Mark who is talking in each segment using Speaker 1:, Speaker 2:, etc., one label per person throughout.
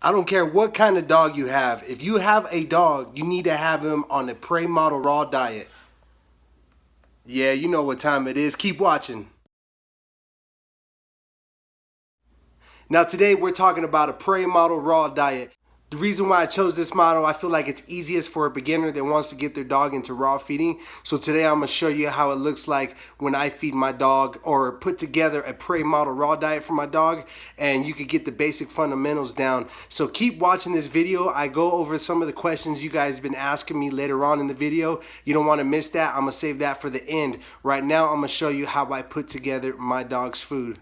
Speaker 1: I don't care what kind of dog you have. If you have a dog, you need to have him on a prey model raw diet. Yeah, you know what time it is. Keep watching. Now today we're talking about a prey model raw diet. The reason why I chose this model, I feel like it's easiest for a beginner that wants to get their dog into raw feeding. So today I'm going to show you how it looks like when I feed my dog, or put together a prey model raw diet for my dog, and you could get the basic fundamentals down. So keep watching this video. I go over some of the questions you guys have been asking me later on in the video. You don't want to miss that. I'm going to save that for the end. Right now I'm going to show you how I put together my dog's food.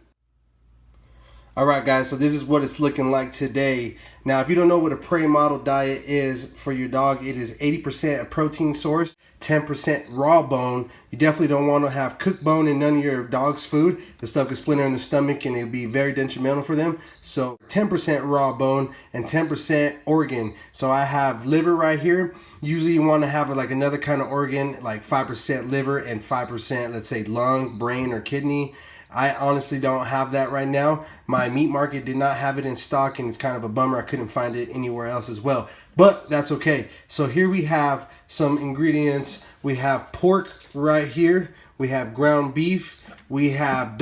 Speaker 1: Alright guys, so this is what it's looking like today. Now if you don't know what a prey model diet is for your dog, it is 80% a protein source, 10% raw bone. You definitely don't want to have cooked bone in none of your dog's food. The stuff could splinter in the stomach and it'll be very detrimental for them. So 10% raw bone and 10% organ. So I have liver right here. Usually you want to have like another kind of organ, like 5% liver and 5%, let's say lung, brain, or kidney. I honestly don't have that right now. My meat market did not have it in stock, and it's kind of a bummer I couldn't find it anywhere else as well. But that's okay. So here we have some ingredients. We have pork right here. We have ground beef. We have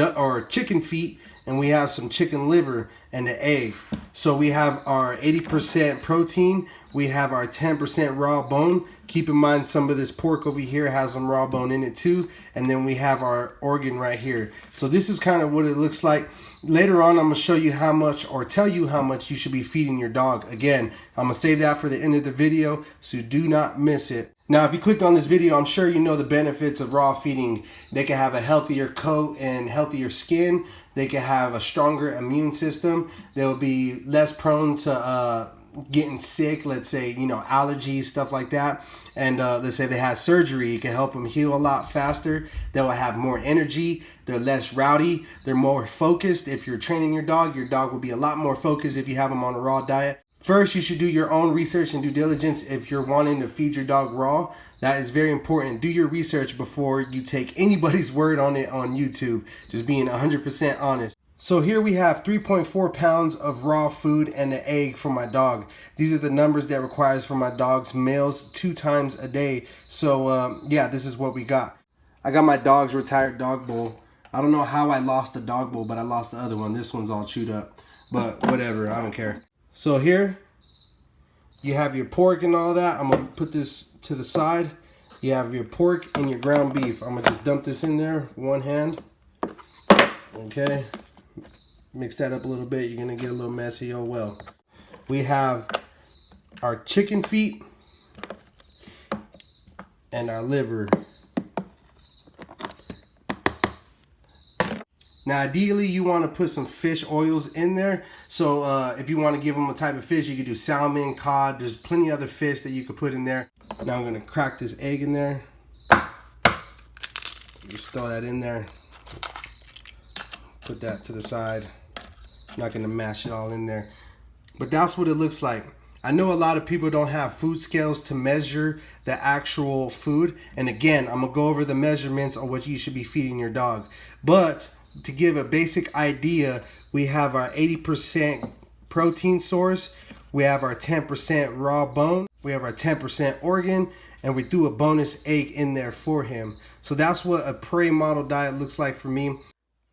Speaker 1: chicken feet, and we have some chicken liver and an egg. So we have our 80% protein. We have our 10% raw bone. Keep in mind some of this pork over here has some raw bone in it too. And then we have our organ right here. So this is kind of what it looks like. Later on, I'm going to show you how much, or tell you how much you should be feeding your dog. Again, I'm going to save that for the end of the video, so do not miss it. Now, if you clicked on this video, I'm sure you know the benefits of raw feeding. They can have a healthier coat and healthier skin. They can have a stronger immune system. They'll be less prone to getting sick, let's say, you know, allergies, stuff like that. And let's say they had surgery, it can help them heal a lot faster. They'll have more energy. They're less rowdy. They're more focused. If you're training your dog will be a lot more focused if you have them on a raw diet. First, you should do your own research and due diligence if you're wanting to feed your dog raw. That is very important. Do your research before you take anybody's word on it on YouTube. Just being 100% honest. So here we have 3.4 pounds of raw food and an egg for my dog. These are the numbers that requires for my dog's meals 2 times a day. So yeah, this is what we got. I got my dog's retired dog bowl. I don't know how I lost the dog bowl, but I lost the other one. This one's all chewed up, but whatever, I don't care. So here you have your pork and all that. I'm gonna put this to the side. You have your pork and your ground beef. I'm gonna just dump this in there, one hand. Okay. Mix that up a little bit. You're gonna get a little messy, oh well. We have our chicken feet and our liver. Now ideally you want to put some fish oils in there. So if you want to give them a type of fish, you could do salmon, cod. There's plenty of other fish that you could put in there. Now I'm gonna crack this egg in there. Just throw that in there. Put that to the side. I'm not gonna mash it all in there, but that's what it looks like. I know a lot of people don't have food scales to measure the actual food, and again, I'm gonna go over the measurements on what you should be feeding your dog. But to give a basic idea, we have our 80% protein source, we have our 10% raw bone, we have our 10% organ, and we threw a bonus egg in there for him. So that's what a prey model diet looks like for me.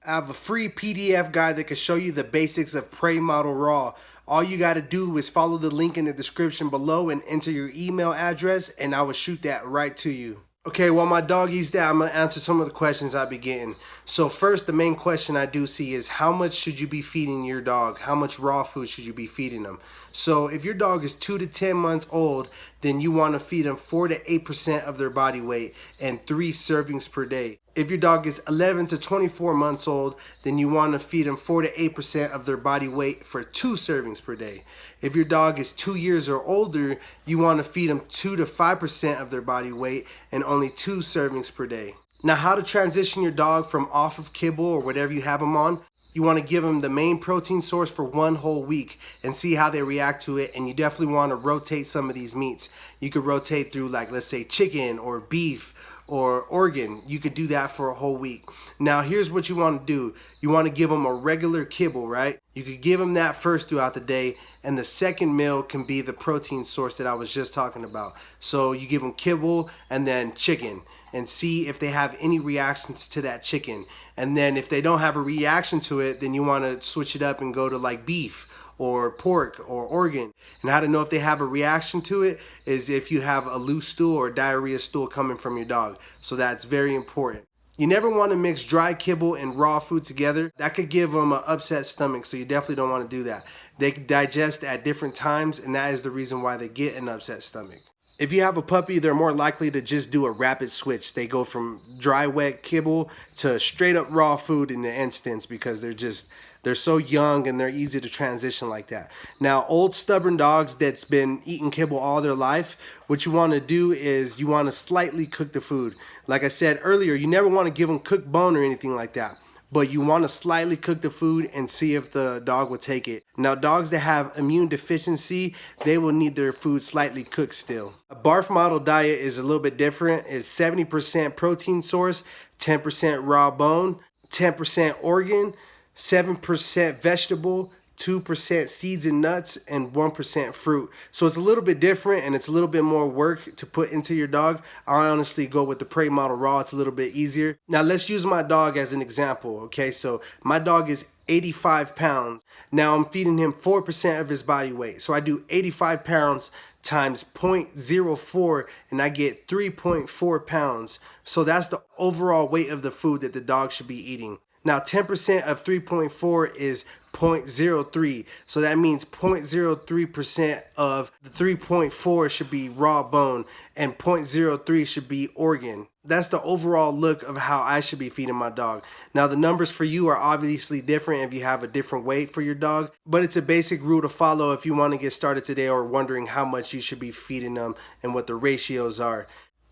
Speaker 1: I have a free PDF guide that can show you the basics of prey model raw. All you got to do is follow the link in the description below and enter your email address, and I will shoot that right to you. Okay, while my dog eats that, I'm going to answer some of the questions I be getting. So first, the main question I do see is how much should you be feeding your dog? How much raw food should you be feeding them? So if your dog is 2 to 10 months old, then you want to feed them 4 to 8% of their body weight and 3 servings per day. If your dog is 11 to 24 months old, then you want to feed them 4 to 8% of their body weight for 2 servings per day. If your dog is 2 years or older, you want to feed them 2 to 5% of their body weight and only 2 servings per day. Now, how to transition your dog from off of kibble or whatever you have them on. You want to give them the main protein source for 1 whole week and see how they react to it. And you definitely want to rotate some of these meats. You could rotate through, like, let's say chicken or beef or organ. You could do that for a whole week. Now here's what you want to do. You want to give them a regular kibble, right? You could give them that first throughout the day, and the second meal can be the protein source that I was just talking about. So you give them kibble and then chicken, and see if they have any reactions to that chicken. And then if they don't have a reaction to it, then you want to switch it up and go to like beef or pork or organ. And how to know if they have a reaction to it is if you have a loose stool or diarrhea stool coming from your dog. So that's very important. You never want to mix dry kibble and raw food together. That could give them an upset stomach, so you definitely don't want to do that. They can digest at different times, and that is the reason why they get an upset stomach. If you have a puppy, they're more likely to just do a rapid switch. They go from dry, wet kibble to straight up raw food in the instance because they're so young and they're easy to transition like that. Now, old stubborn dogs that's been eating kibble all their life, what you want to do is you want to slightly cook the food. Like I said earlier, you never want to give them cooked bone or anything like that, but you want to slightly cook the food and see if the dog will take it. Now, dogs that have immune deficiency, they will need their food slightly cooked still. A BARF model diet is a little bit different. It's 70% protein source, 10% raw bone, 10% organ, 7% vegetable, 2% seeds and nuts, and 1% fruit. So it's a little bit different and it's a little bit more work to put into your dog. I honestly go with the Prey model raw. It's a little bit easier. Now let's use my dog as an example. Okay, so my dog is 85 pounds. Now I'm feeding him 4% of his body weight. So I do 85 pounds times 0.04 and I get 3.4 pounds. So that's the overall weight of the food that the dog should be eating. Now 10% of 3.4 is 0.03. So that means 0.03% of the 3.4 should be raw bone and 0.03 should be organ. That's the overall look of how I should be feeding my dog. Now the numbers for you are obviously different if you have a different weight for your dog, but it's a basic rule to follow if you want to get started today or wondering how much you should be feeding them and what the ratios are.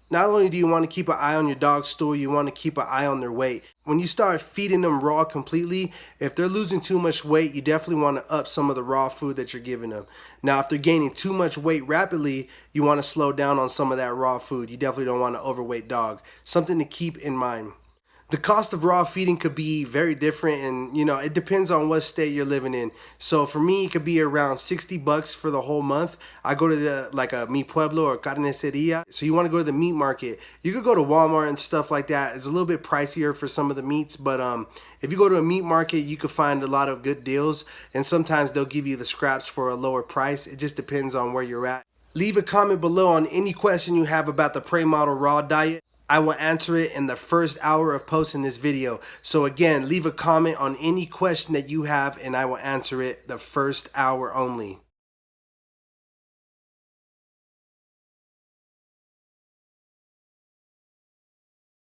Speaker 1: Not only do you want to keep an eye on your dog's stool, you want to keep an eye on their weight. When you start feeding them raw completely, if they're losing too much weight, you definitely want to up some of the raw food that you're giving them. Now, if they're gaining too much weight rapidly, you want to slow down on some of that raw food. You definitely don't want an overweight dog. Something to keep in mind. The cost of raw feeding could be very different, and it depends on what state you're living in. So for me, it could be around $60 for the whole month. I go to a Mi Pueblo or Carniceria. So you want to go to the meat market. You could go to Walmart and stuff like that. It's a little bit pricier for some of the meats, but if you go to a meat market, you could find a lot of good deals, and sometimes they'll give you the scraps for a lower price. It just depends on where you're at. Leave a comment below on any question you have about the Prey model raw diet. I will answer it in the first hour of posting this video. So again, leave a comment on any question that you have and I will answer it the first hour only.